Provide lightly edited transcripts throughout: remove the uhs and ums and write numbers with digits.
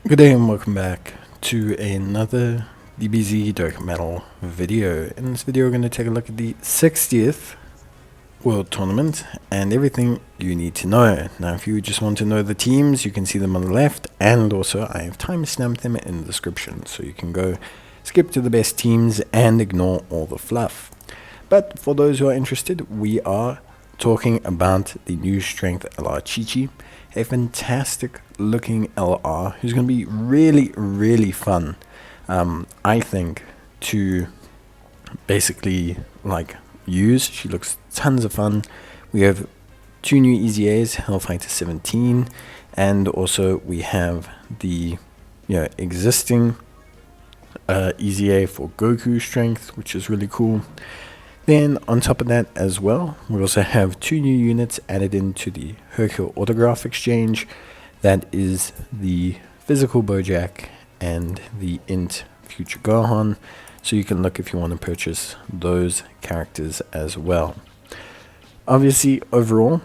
Good day and welcome back to another DBZ Dark Metal video. In this video we're going to take a look at the 60th World Tournament and everything you need to know. Now if you just want to know the teams, you can see them on the left, and also I have time-stamped them in the description, so you can go skip to the best teams and ignore all the fluff. But for those who are interested, we are talking about the new Strength LR Chi-Chi, a fantastic looking LR who's going to be really fun, I think, to basically use. She looks tons of fun. We have two new Eza'S, Hellfighter 17, and also we have the existing Eza'a for Goku strength, which is really cool. Then on top of that as well, we also have two new units added into the Hercule autograph exchange. That is the physical Bojack and the Int Future Gohan. So you can look if you want to purchase those characters as well. Obviously, overall,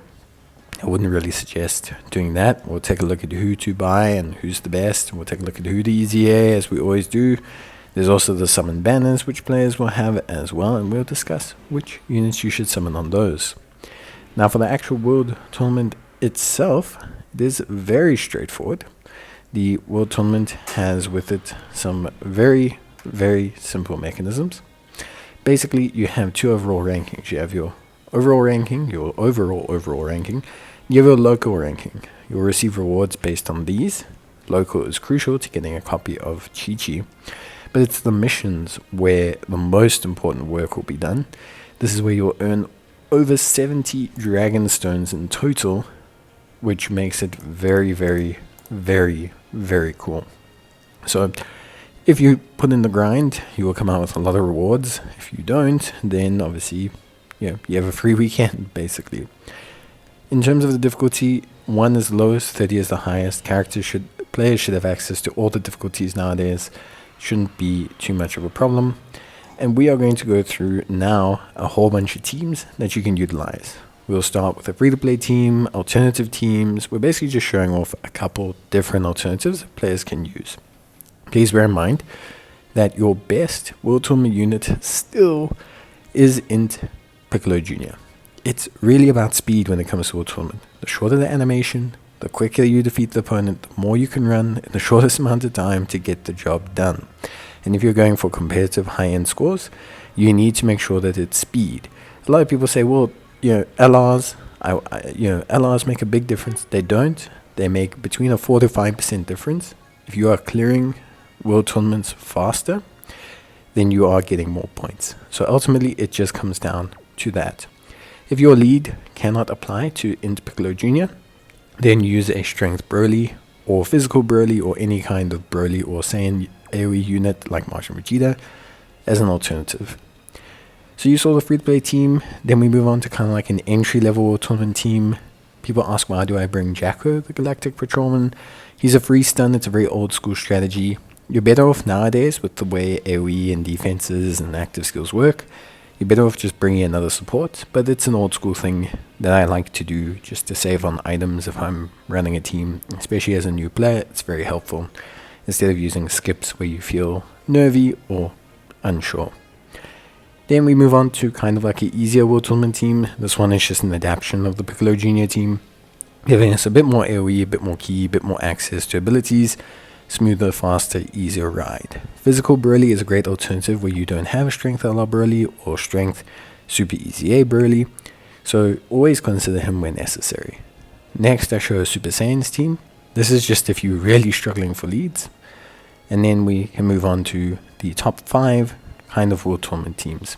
I wouldn't really suggest doing that. We'll take a look at who to buy and who's the best. We'll take a look at who the Eza'a, as we always do. There's also the summon banners, which players will have as well, and we'll discuss which units you should summon on those. Now for the actual World Tournament itself, it is very straightforward. The World Tournament has with it some very simple mechanisms. Basically, you have two overall rankings. You have your overall ranking, your overall ranking. You have your local ranking. You'll receive rewards based on these. Local is crucial to getting a copy of Chi-Chi. But it's the missions where the most important work will be done. This is where you'll earn over 70 Dragon Stones in total, which makes it very cool. So if you put in the grind, you will come out with a lot of rewards. If you don't, then obviously you have a free weekend basically. In terms of the difficulty, 1 is the lowest, 30 is the highest. Players should have access to all the difficulties nowadays. Shouldn't be too much of a problem. And we are going to go through now a whole bunch of teams that you can utilize. We'll start with a free-to-play team, alternative teams. We're basically just showing off a couple different alternatives that players can use. Please bear in mind that your best World Tournament unit still is Int Piccolo Jr. It's really about speed when it comes to World Tournament. The shorter the animation, the quicker you defeat the opponent, the more you can run in the shortest amount of time to get the job done. And if you're going for competitive high-end scores, you need to make sure that it's speed. A lot of people say, well, LRs, LRs make a big difference. They don't. They make between a 4 to 5% difference. If you are clearing World Tournaments faster, then you are getting more points. So ultimately, it just comes down to that. If your lead cannot apply to Int Piccolo Jr., then use a strength Broly or physical Broly or any kind of Broly or Saiyan AoE unit like Martian Vegeta as an alternative. So you saw the free-to-play team. Then we move on to kind of like an entry-level tournament team. People ask, why do I bring Jacko, the Galactic Patrolman? He's a free stun. It's a very old-school strategy. You're better off nowadays with the way AoE and defenses and active skills work. You're better off just bringing another support, but it's an old school thing that I like to do just to save on items if I'm running a team, especially as a new player. It's very helpful instead of using skips where you feel nervy or unsure. Then we move on to kind of like an easier World Tournament team. This one is just an adaptation of the Piccolo Jr. team, giving us a bit more AoE, a bit more ki, a bit more access to abilities. Smoother, faster, easier ride. Physical Broly is a great alternative where you don't have a Strength LR Broly or Strength Super Eza'a Broly, so always consider him when necessary. Next, I show a Super Saiyan's team. This is just if you're really struggling for leads. And then we can move on to the top 5 kind of World Tournament teams.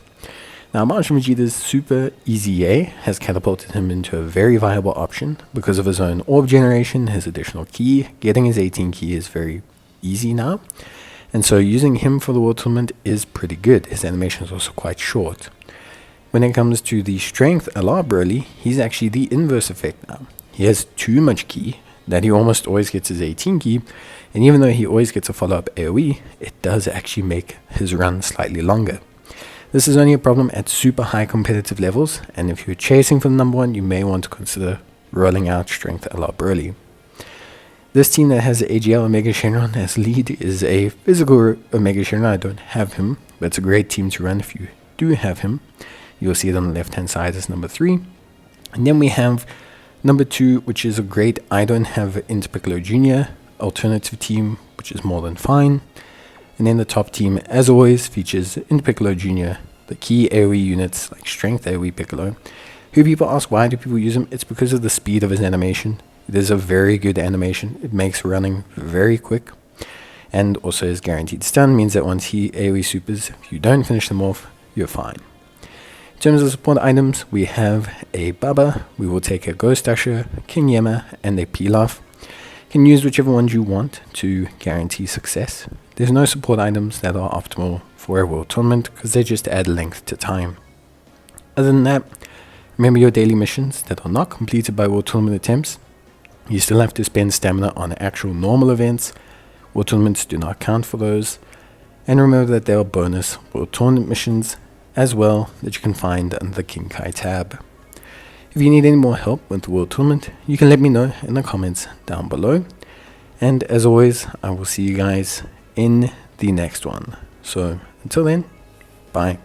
Now, Martian Vegeta's Super Eza'a has catapulted him into a very viable option because of his own orb generation, his additional ki. Getting his 18 ki is very easy now, and so using him for the World Tournament is pretty good. His animation is also quite short. When it comes to the Strength LR Broly, he's actually the inverse effect now. He has too much ki that he almost always gets his 18 ki, and even though he always gets a follow-up AoE, it does actually make his run slightly longer. This is only a problem at super high competitive levels, and if you're chasing for the number 1, you may want to consider rolling out Strength LR Broly. This team that has AGL Omega Shenron as lead is a physical Omega Shenron. I don't have him, but it's a great team to run if you do have him. You'll see it on the left-hand side as number 3. And then we have number 2, which is a great I don't have Interpiccolo Jr. alternative team, which is more than fine. And then the top team, as always, features Interpiccolo Jr., the key AoE units like Strength AoE Piccolo, who people ask why do people use him. It's because of the speed of his animation. It is a very good animation. It makes running very quick. And also his guaranteed stun means that once he AoE supers, if you don't finish them off, you're fine. In terms of support items, we have a Baba. We will take a Ghost Usher, King Yema, and a Pilaf. You can use whichever ones you want to guarantee success. There's no support items that are optimal for a World Tournament because they just add length to time. Other than that, remember your daily missions that are not completed by World Tournament attempts. You still have to spend stamina on actual normal events. World Tournaments do not count for those. And remember that there are bonus World Tournament missions as well that you can find under the King Kai tab. If you need any more help with the World Tournament, you can let me know in the comments down below. And as always, I will see you guys in the next one. So until then, bye.